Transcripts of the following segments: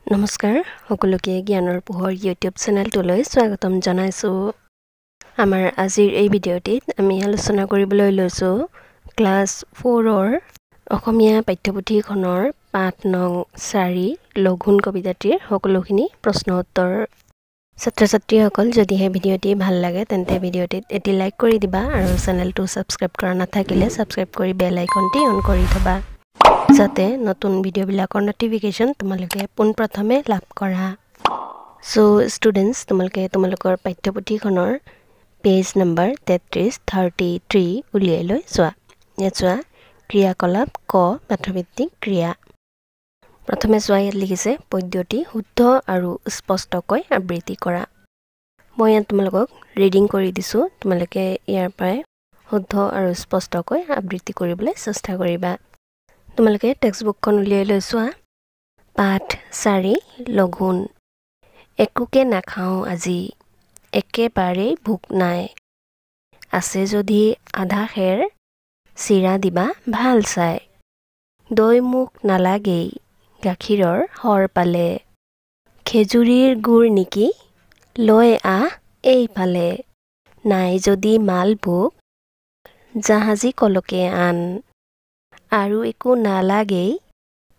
নমস্কাৰ সকলোকে জ্ঞানৰ পোহৰ ইউটিউব চেনেলটোলৈ স্বাগতম জনাইছো। আমাৰ আজিৰ এই ভিডিঅ'টিত আমি আলোচনা কৰিবলৈ লৈছো ক্লাছ 4ৰ অসমীয়া পাঠ্যপুথিখনৰ পাঠ নং 4 লঘুণ কবিতাটিৰ সকলোখিনি প্ৰশ্ন উত্তৰ। ছাত্ৰ-ছাত্ৰীসকল যদিহে ভিডিঅ'টি ভাল লাগে তেন্তে ভিডিঅ'টিত এটি লাইক কৰি দিবা আৰু চেনেলটো ছাবস্ক্ৰাইব কৰা নাথাকিলে ছাবস্ক্ৰাইব কৰি বেল আইকনটি অন কৰি থবা যাতে নতুন ভিডিঅ'বিলাকৰ নটিফিকেশ্যন তোমালোকে পোনপ্ৰথমে লাভ কৰা। সো ষ্টুডেণ্টছ তোমালোকৰ পাঠ্যপুথিখনৰ পেজ নম্বৰ 33 উলিয়াই লৈ যোৱা। ইয়াত চোৱা ক্ৰিয়াকলাপ ক পাঠভিত্তিক ক্ৰিয়া। প্ৰথমে চোৱা ইয়াত লিখিছে পদ্যটি শুদ্ধ আৰু স্পষ্টকৈ আবৃত্তি কৰা। মই ইয়াত তোমালোকক ৰিডিং কৰি দিছোঁ, তোমালোকে ইয়াৰ পৰাই শুদ্ধ আৰু স্পষ্টকৈ আবৃত্তি কৰিবলৈ চেষ্টা কৰিবা। তোমালোকে টেক্সটবুকখন উলিয়াই লৈ চোৱা। পাঠ 4 লঘুণ। একোকে নাখাওঁ আজি, একেবাৰেই ভোক নাই। আছে যদি আধা খেৰ, চিৰা দিবা ভাল চাই। দৈ মোক নালাগেই, গাখীৰৰ সৰ পালে। খেজুৰীৰ গুড় নেকি, লৈ আহ এইফালে। নাই যদি মালভোগ, জাহাজী কলকে আন। আৰু একো নালাগেই,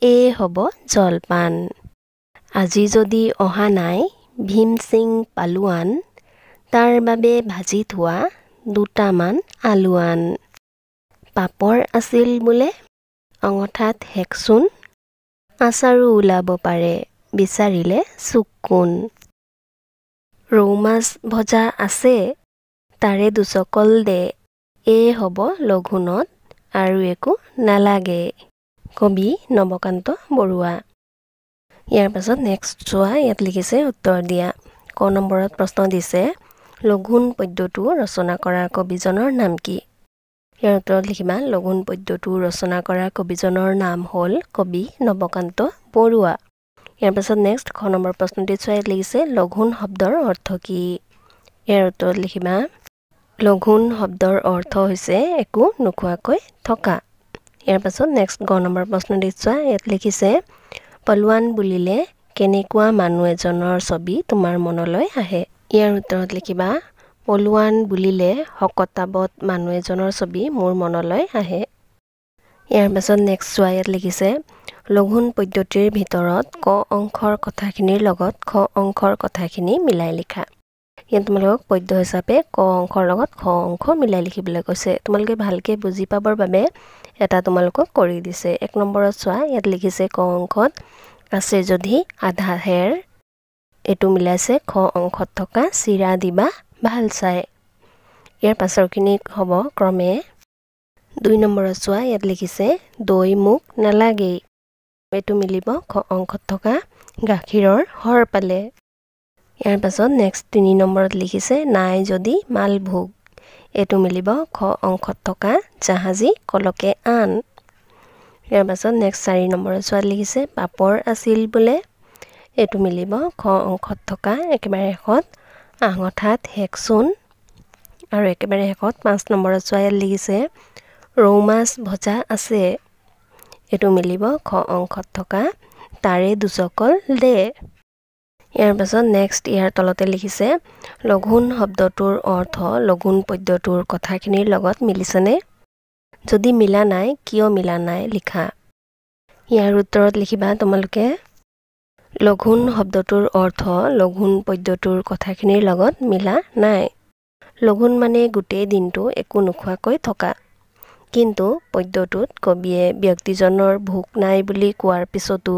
এই হ'ব জলপান। আজি যদি অহা নাই ভীমসিং পালোৱান, তাৰ বাবে ভাজি থোৱা দুটামান আলু আন। পাপৰ আছিল বোলে, অঙঠাত হেকচোন। আচাৰো ওলাব পাৰে, বিচাৰিলে চুক কোন। ৰৌ মাছ ভজা আছে, তাৰে দুচকল দে। এই হ'ব লঘুণত, আৰু একো নালাগে। কবি নৱকান্ত বৰুৱা। ইয়াৰ পাছত নেক্সট চোৱা, ইয়াত লিখিছে উত্তৰ দিয়া। ক নম্বৰত প্ৰশ্ন দিছে লঘুণ পদ্যটো ৰচনা কৰা কবিজনৰ নাম কি? ইয়াৰ উত্তৰত লিখিবা লঘুণ পদ্যটো ৰচনা কৰা কবিজনৰ নাম হ'ল কবি নৱকান্ত বৰুৱা। ইয়াৰ পাছত নেক্সট খ নম্বৰ প্ৰশ্নটিত চোৱা, ইয়াত লিখিছে লঘুণ শব্দৰ অৰ্থ কি? ইয়াৰ উত্তৰত লিখিবা লঘুণ শব্দৰ অৰ্থ হৈছে একো নোখোৱাকৈ থকা। ইয়াৰ পাছত নেক্সট গ নম্বৰ প্ৰশ্নটিত চোৱা, ইয়াত লিখিছে পলোৱান বুলিলে কেনেকুৱা মানুহ এজনৰ ছবি তোমাৰ মনলৈ আহে? ইয়াৰ উত্তৰত লিখিবা পলোৱান বুলিলে শকতাৱত মানুহ এজনৰ ছবি মোৰ মনলৈ আহে। ইয়াৰ পাছত নেক্সট চোৱা, ইয়াত লিখিছে লঘুণ পদ্যটিৰ ভিতৰত ক অংশৰ কথাখিনিৰ লগত খ অংশৰ কথাখিনি মিলাই লিখা। ইয়াত তোমালোকক পদ্য হিচাপে ক অংশৰ লগত খ অংশ মিলাই লিখিবলৈ কৈছে। তোমালোকে ভালকৈ বুজি পাবৰ বাবে এটা তোমালোকক কৰি দিছে। 1 নম্বৰত চোৱা, ইয়াত লিখিছে ক অংশত আছে যদি আধা হেৰ, এইটো মিলাইছে খ অংশত থকা চিৰা দিবা ভাল চাই। ইয়াৰ পাছৰখিনি হ'ব ক্ৰমে। 2 নম্বৰত চোৱা, ইয়াত লিখিছে দৈ মোক নালাগেই, এইটো মিলিব খ অংশত থকা গাখীৰৰ সৰ পালে। ইয়াৰ পাছত নেক্সট 3 নম্বৰত লিখিছে নাই যদি মালভোগ, এইটো মিলিব খ অংশত থকা জাহাজী কলকে আন। ইয়াৰ পাছত নেক্সট 4 নম্বৰত চোৱাত লিখিছে পাপৰ আছিল বোলে, এইটো মিলিব খ অংশত থকা একেবাৰে শেষত আঙঠাত হেকচোন। আৰু একেবাৰে শেষত 5 নম্বৰত চোৱা, ইয়াত লিখিছে ৰৌ মাছ ভজা আছে, এইটো মিলিব খ অংশত থকা তাৰে দুচকল দে। ইয়াৰ পাছত নেক্সট ইয়াৰ তলতে লিখিছে লঘুণ শব্দটোৰ অৰ্থ লঘুণ পদ্যটোৰ কথাখিনিৰ লগত মিলিছেনে? যদি মিলা নাই কিয় মিলা নাই লিখা। ইয়াৰ উত্তৰত লিখিবা তোমালোকে লঘুণ শব্দটোৰ অৰ্থ লঘুণ পদ্যটোৰ কথাখিনিৰ লগত মিলা নাই। লঘুণ মানে গোটেই দিনটো একো নোখোৱাকৈ থকা। কিন্তু পদ্যটোত কবিয়ে ব্যক্তিজনৰ ভোক নাই বুলি কোৱাৰ পিছতো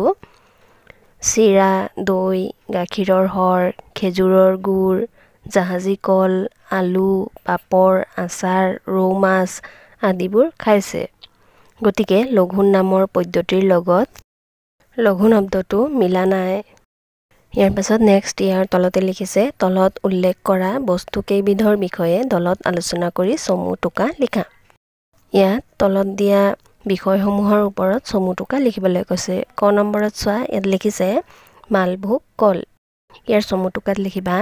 চিৰা, দৈ, গাখীৰৰ সৰ, খেজুৰৰ গুড়, জাহাজী কল, আলু, পাপৰ, আচাৰ, ৰৌ মাছ আদিবোৰ খাইছে। গতিকে লঘুণ নামৰ পদ্যটিৰ লগত লঘুণ শব্দটো মিলা নাই। ইয়াৰ পাছত নেক্সট ইয়াৰ তলতে লিখিছে তলত উল্লেখ কৰা বস্তু কেইবিধৰ বিষয়ে দলত আলোচনা কৰি চমু টোকা লিখা। ইয়াত তলত দিয়া বিষয়সমূহৰ ওপৰত চমু টোকা লিখিবলৈ কৈছে। ক নম্বৰত চোৱা, ইয়াত লিখিছে মালভোগ কল। ইয়াৰ চমু টোকাত লিখিবা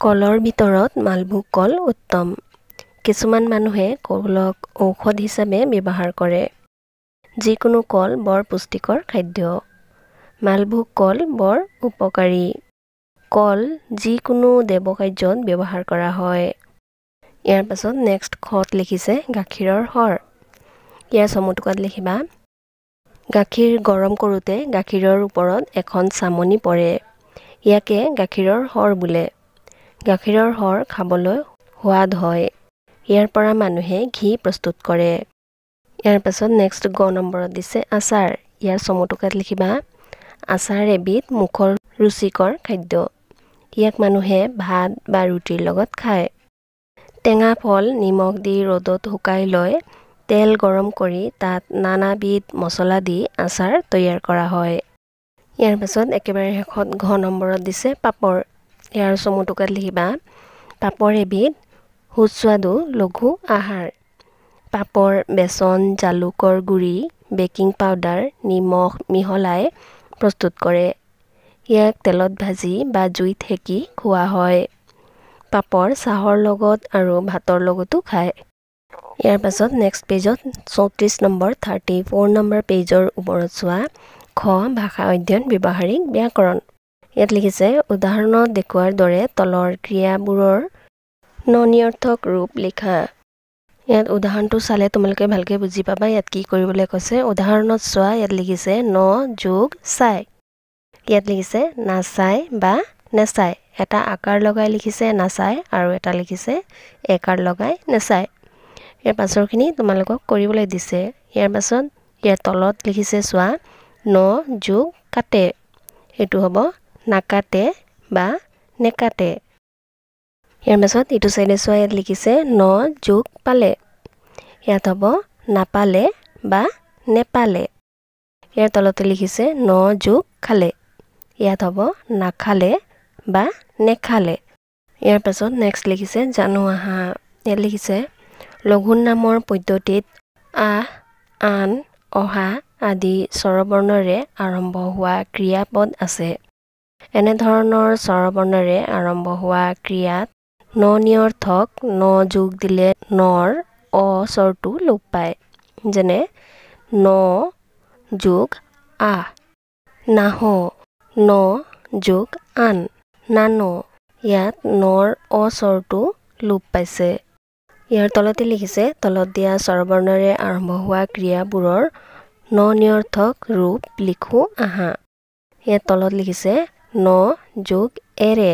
কলৰ ভিতৰত মালভোগ কল উত্তম। কিছুমান মানুহে কলক ঔষধ হিচাপে ব্যৱহাৰ কৰে। যিকোনো কল বৰ পুষ্টিকৰ খাদ্য। মালভোগ কল বৰ উপকাৰী কল যিকোনো দেৱকাৰ্যত ব্যৱহাৰ কৰা হয় ইয়াৰ পাছত নেক্সট খত লিখিছে গাখীৰৰ সৰ ইয়াৰ চমুটুকাত লিখিবা গাখীৰ গৰম কৰোঁতে গাখীৰৰ ওপৰত এখন চামনি পৰে ইয়াকে গাখীৰৰ সৰ বোলে গাখীৰৰ সৰ খাবলৈ সোৱাদ হয় ইয়াৰ পৰা মানুহে ঘি প্ৰস্তুত কৰে ইয়াৰ পাছত নেক্সট গ নম্বৰত দিছে আচাৰ ইয়াৰ চমুটুকাত লিখিবা আচাৰ এবিধ মুখৰ ৰুচিকৰ খাদ্য ইয়াক মানুহে ভাত বা ৰুটিৰ লগত খায় টেঙা ফল নিমখ দি ৰ'দত শুকাই লয় তেল গৰম কৰি তাত নানাবিধ মছলা দি আচাৰ তৈয়াৰ কৰা হয় ইয়াৰ পাছত একেবাৰে শেষত ঘ নম্বৰত দিছে পাপৰ ইয়াৰ চমুটুকাত লিখিবা পাপৰ এবিধ সুস্বাদু লঘু আহাৰ পাপৰ বেচন জালুকৰ গুড়ি বেকিং পাউডাৰ নিমখ মিহলাই প্ৰস্তুত কৰে ইয়াক তেলত ভাজি বা জুইত সেকি খোৱা হয় পাপৰ চাহৰ লগত আৰু ভাতৰ লগতো খায় ইয়াৰ পাছত নেক্সট পেজত 34 নম্বৰ 34 নম্বৰ পেজৰ ওপৰত চোৱা খ ভাষা অধ্যয়ন ব্যৱহাৰিক ব্যাকৰণ ইয়াত লিখিছে উদাহৰণত দেখুৱাৰ দৰে তলৰ ক্ৰিয়াবোৰৰ ননিৰৰ্থক ৰূপ লিখা ইয়াত উদাহৰণটো চালে তোমালোকে ভালকে বুজি পাবা ইয়াত কি কৰিবলৈ কৈছে উদাহৰণত চোৱা ইয়াত লিখিছে ন যোগ চাই ইয়াত লিখিছে নাচাই বা নেচাই এটা আকাৰ লগাই লিখিছে নাচাই আৰু এটা লিখিছে একাৰ লগাই নেচাই ইয়াৰ পাছৰখিনি তোমালোকক কৰিবলৈ দিছে ইয়াৰ পাছত ইয়াৰ তলত লিখিছে চোৱা ন যোগ কাটে এইটো হ'ব নাকাটে বা নেকাটে ইয়াৰ পাছত ইটো চাইডে চোৱা ইয়াত লিখিছে ন যোগ পালে ইয়াত হ'ব নাপালে বা নেপালে ইয়াৰ তলতে লিখিছে ন যোগ খালে ইয়াত হ'ব নাখালে বা নেখালে ইয়াৰ পাছত নেক্সট লিখিছে জানো আহা ইয়াত লিখিছে লঘু নামৰ পদ্ধতিত আহ আন অহা আদি স্বৰবৰ্ণৰে আৰম্ভ হোৱা ক্ৰিয়াপদ আছে এনে ধৰণৰ স্বৰবৰ্ণৰে আৰম্ভ হোৱা ক্ৰিয়াত ননিৰৰ্থক ন যোগ দিলে নৰ অ স্বৰটো লোপ পায় যেনে ন যোগ আহ নাহ ন যোগ আন নানো ইয়াত নৰ অ স্বৰটো লোপ পাইছে ইয়াৰ তলতে লিখিছে তলত দিয়া স্বৰবৰ্ণৰে আৰম্ভ হোৱা ক্ৰিয়াবোৰৰ ননিৰৰ্থক ৰূপ লিখো আহা ইয়াত তলত লিখিছে ন যোগ এৰে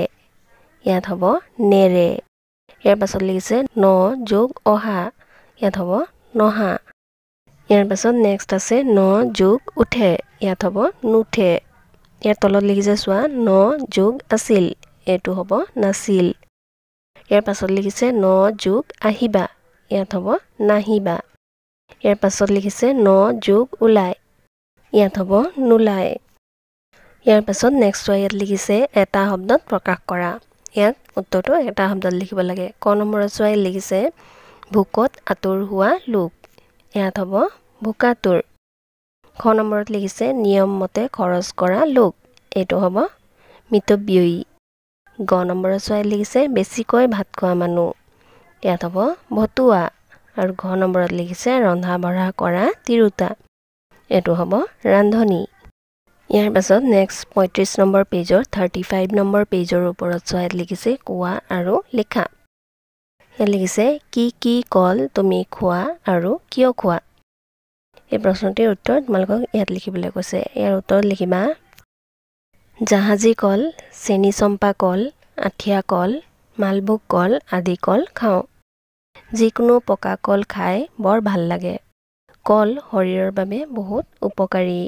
ইয়াত হ'ব নেৰে ইয়াৰ পাছত লিখিছে ন যোগ অহা ইয়াত হ'ব নহা ইয়াৰ পাছত নেক্সট আছে ন যোগ উঠে ইয়াত হ'ব নুঠে ইয়াৰ তলত লিখিছে চোৱা ন যোগ আছিল এইটো হ'ব নাছিল ইয়াৰ পাছত লিখিছে ন যোগ আহিবা ইয়াত হ'ব নাহিবা ইয়াৰ পাছত লিখিছে ন যোগ ওলাই ইয়াত হ'ব নোলাই ইয়াৰ পাছত নেক্সট ইয়াত লিখিছে এটা শব্দত প্ৰকাশ কৰা ইয়াত উত্তৰটো এটা শব্দত লিখিব লাগে ক নম্বৰত চোৱা লিখিছে ভোকত আতুৰ হোৱা লোক ইয়াত হ'ব ভোকাতুৰ খ নম্বৰত লিখিছে নিয়ম মতে খৰচ কৰা লোক এইটো হ'ব মিতব্যয়ী গ নম্বৰত চোৱা লিখিছে বেছিকৈ ভাত খোৱা মানুহ ইয়াত হ'ব ভতুৱা আৰু ঘ নম্বৰত লিখিছে ৰন্ধা বঢ়া কৰা তিৰোতা এইটো হ'ব ৰান্ধনী ইয়াৰ পাছত নেক্সট 35 নম্বৰ পেজৰ 35 নম্বৰ পেজৰ ওপৰত চোৱা লিখিছে কোৱা আৰু লিখা ইয়াত লিখিছে কি কল তুমি খোৱা আৰু কিয় খোৱা এই প্ৰশ্নটিৰ উত্তৰ তোমালোকক ইয়াত লিখিবলৈ কৈছে ইয়াৰ উত্তৰত লিখিবা জাহাজী কল চেনি চম্পা কল আঠিয়া কল মালভোগ কল আদি কল খাওঁ যিকোনো পকা কল খাই বৰ ভাল লাগে কল শৰীৰৰ বাবে বহুত উপকাৰী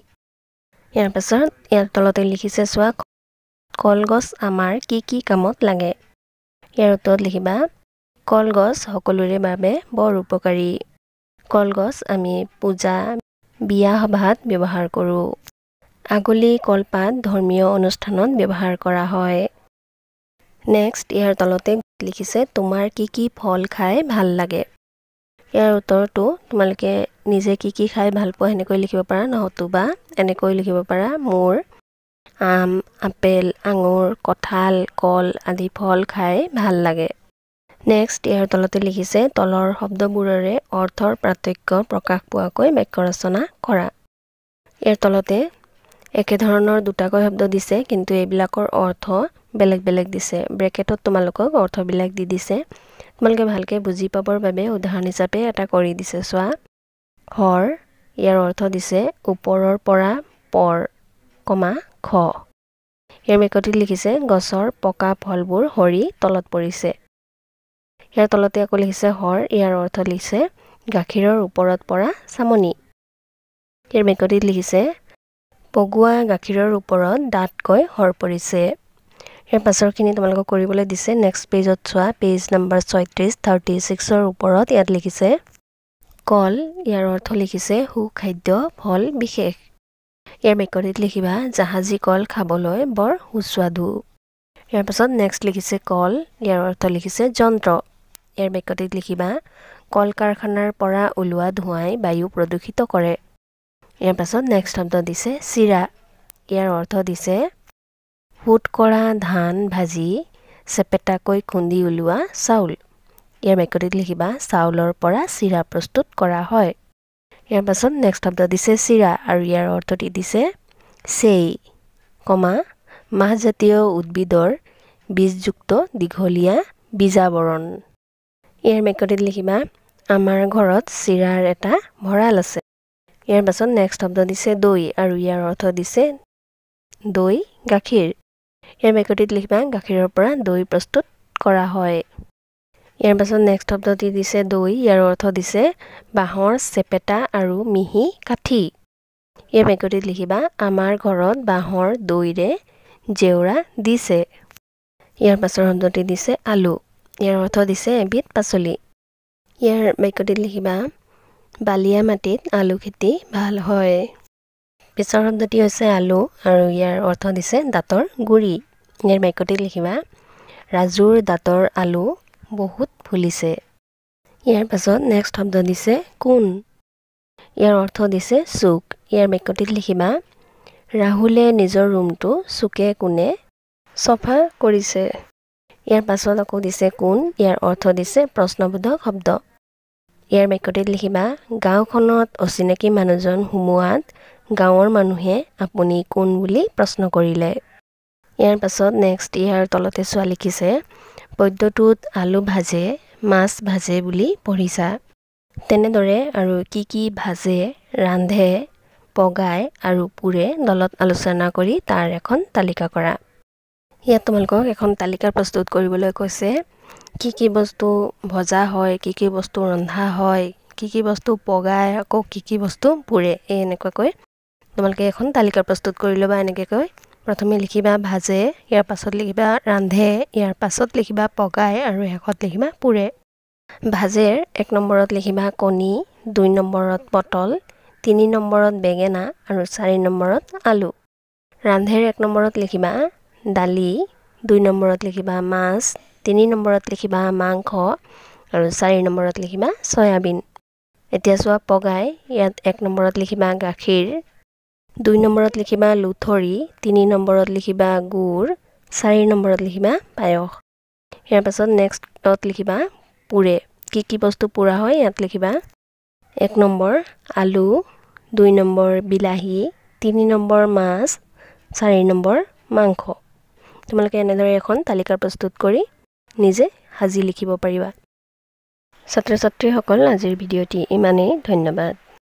ইয়াৰ পাছত ইয়াৰ তলতে লিখিছে চোৱা কলগছ আমাৰ কি কামত লাগে ইয়াৰ উত্তৰত লিখিবা কলগছ সকলোৰে বাবে বৰ উপকাৰী কলগছ আমি পূজা বিয়া সভাত ব্যৱহাৰ কৰোঁ আগলি কলপাত ধৰ্মীয় অনুষ্ঠানত ব্যৱহাৰ কৰা হয় নেক্সট ইয়াৰ তলতে লিখিছে তোমাৰ কি ফল খাই ভাল লাগে ইয়াৰ উত্তৰটো তোমালোকে নিজে কি খাই ভাল পোৱা এনেকৈ লিখিব পাৰা নহতুবা এনেকৈ লিখিব পাৰা মোৰ আম আপেল আঙুৰ কঁঠাল কল আদি ফল খাই ভাল লাগে নেক্সট ইয়াৰ তলতে লিখিছে তলৰ শব্দবোৰৰে অৰ্থৰ পাৰ্থক্য প্ৰকাশ পোৱাকৈ বাক্য ৰচনা কৰা ইয়াৰ তলতে একে ধৰণৰ দুটাকৈ শব্দ দিছে কিন্তু এইবিলাকৰ অৰ্থ বেলেগ বেলেগ দিছে ব্ৰেকেটত তোমালোকক অৰ্থবিলাক দি দিছে তোমালোকে ভালকৈ বুজি পাবৰ বাবে উদাহৰণ হিচাপে এটা কৰি দিছে চোৱা হৰ ইয়াৰ অৰ্থ দিছে ওপৰৰ পৰা পৰ কমা খ ইয়াৰ মেকটিত লিখিছে গছৰ পকা ফলবোৰ সৰি তলত পৰিছে ইয়াৰ তলতে আকৌ লিখিছে হৰ ইয়াৰ অৰ্থ লিখিছে গাখীৰৰ ওপৰত পৰা চামনি ইয়াৰ মেকটিত লিখিছে পগুৱা গাখীৰৰ ওপৰত ডাঠকৈ হৰ পৰিছে ইয়াৰ পাছৰখিনি তোমালোকক কৰিবলৈ দিছে নেক্সট পেজত চোৱা পেজ নম্বৰ 36-36ৰ ওপৰত ইয়াত লিখিছে কল ইয়াৰ অৰ্থ লিখিছে সুখাদ্য ফল বিশেষ ইয়াৰ মেকটিত লিখিবা জাহাজী কল খাবলৈ বৰ সুস্বাদু ইয়াৰ পাছত নেক্সট লিখিছে কল ইয়াৰ অৰ্থ লিখিছে যন্ত্ৰ ইয়াৰ মেকটিত লিখিবা কল কাৰখানাৰ পৰা ওলোৱা ধোঁৱাই বায়ু প্ৰদূষিত কৰে ইয়াৰ পাছত নেক্সট শব্দ দিছে চিৰা ইয়াৰ অৰ্থ দিছে ফুট কৰা ধান ভাজি চেপেটাকৈ খুন্দি ওলোৱা চাউল ইয়াৰ মেকটিত লিখিবা চাউলৰ পৰা চিৰা প্ৰস্তুত কৰা হয় ইয়াৰ পাছত নেক্সট শব্দ দিছে চিৰা আৰু ইয়াৰ অৰ্থটি দিছে চেই কমা মাহজাতীয় উদ্ভিদৰ বীজযুক্ত দীঘলীয়া বীজাবৰণ ইয়াৰ মেকটিত লিখিবা আমাৰ ঘৰত চিৰাৰ এটা ভঁৰাল আছে ইয়াৰ পাছত নেক্সট শব্দ দিছে দৈ আৰু ইয়াৰ অৰ্থ দিছে দৈ গাখীৰ ইয়াৰ মেকটিত লিখিবা গাখীৰৰ পৰা দৈ প্ৰস্তুত কৰা হয় ইয়াৰ পাছত নেক্সট শব্দটি দিছে দৈ ইয়াৰ অৰ্থ দিছে বাঁহৰ চেপেটা আৰু মিহি কাঠি ইয়াৰ মেকটিত লিখিবা আমাৰ ঘৰত বাঁহৰ দৈৰে জেউৰা দিছে ইয়াৰ পাছৰ শব্দটি দিছে আলু ইয়াৰ অৰ্থ দিছে এবিধ পাচলি ইয়াৰ মেকটিত লিখিবা বালিয়া মাটিত আলু খেতি ভাল হয় পিছৰ শব্দটি হৈছে আলু আৰু ইয়াৰ অৰ্থ দিছে দাঁতৰ গুৰি ইয়াৰ মেকটিত লিখিবা ৰাজুৰ দাঁতৰ আলু বহুত ফুলিছে ইয়াৰ পাছত নেক্সট শব্দ দিছে কোন ইয়াৰ অৰ্থ দিছে চুক ইয়াৰ মেকটিত লিখিবা ৰাহুলে নিজৰ ৰুমটো চুকে কোণে চফা কৰিছে ইয়াৰ পাছত আকৌ দিছে কোন ইয়াৰ অৰ্থ দিছে প্ৰশ্নবোধক শব্দ ইয়াৰ মেকটিত লিখিবা গাঁওখনত অচিনাকি মানুহজন সোমোৱাত গাঁৱৰ মানুহে আপুনি কোন বুলি প্ৰশ্ন কৰিলে ইয়াৰ পাছত নেক্সট ইয়াৰ তলতে চোৱা লিখিছে পদ্যটোত আলু ভাজে মাছ ভাজে বুলি পঢ়িছা তেনেদৰে আৰু কি ভাজে ৰান্ধে পগাই আৰু পুৰে দলত আলোচনা কৰি তাৰ এখন তালিকা কৰা ইয়াত তোমালোকক এখন তালিকা প্ৰস্তুত কৰিবলৈ কৈছে কি বস্তু ভজা হয় কি বস্তু ৰন্ধা হয় কি বস্তু পগাই আকৌ কি বস্তু পুৰে এনেকুৱাকৈ তোমালোকে এখন তালিকা প্ৰস্তুত কৰি ল'বা এনেকৈ প্ৰথমে লিখিবা ভাজে ইয়াৰ পাছত লিখিবা ৰান্ধে ইয়াৰ পাছত লিখিবা পগাই আৰু শেষত লিখিবা পুৰে ভাজেৰ 1 নম্বৰত লিখিবা কণী 2 নম্বৰত পটল 3 নম্বৰত বেঙেনা আৰু 4 নম্বৰত আলু ৰান্ধেৰ 1 নম্বৰত লিখিবা দালি 2 নম্বৰত লিখিবা মাছ 3 নম্বৰত লিখিবা মাংস আৰু 4 নম্বৰত লিখিবা সয়াবিন এতিয়া চোৱা পগাই ইয়াত 1 নম্বৰত লিখিবা গাখীৰ 2 নম্বৰত লিখিবা লুথৰি 3 নম্বৰত লিখিবা গুড় 4 নম্বৰত লিখিবা পায়স ইয়াৰ পাছত নেক্সটত লিখিবা পুৰে কি বস্তু পুৰা হয় ইয়াত লিখিবা 1 নম্বৰ আলু 2 নম্বৰ বিলাহী 3 নম্বৰ মাছ 4 নম্বৰ মাংস তোমালোকে এনেদৰে এখন তালিকা প্ৰস্তুত কৰি নিজে সাজি লিখিব পাৰিবা ছাত্ৰ ছাত্ৰীসকল আজিৰ ভিডিঅ'টি ইমানেই ধন্যবাদ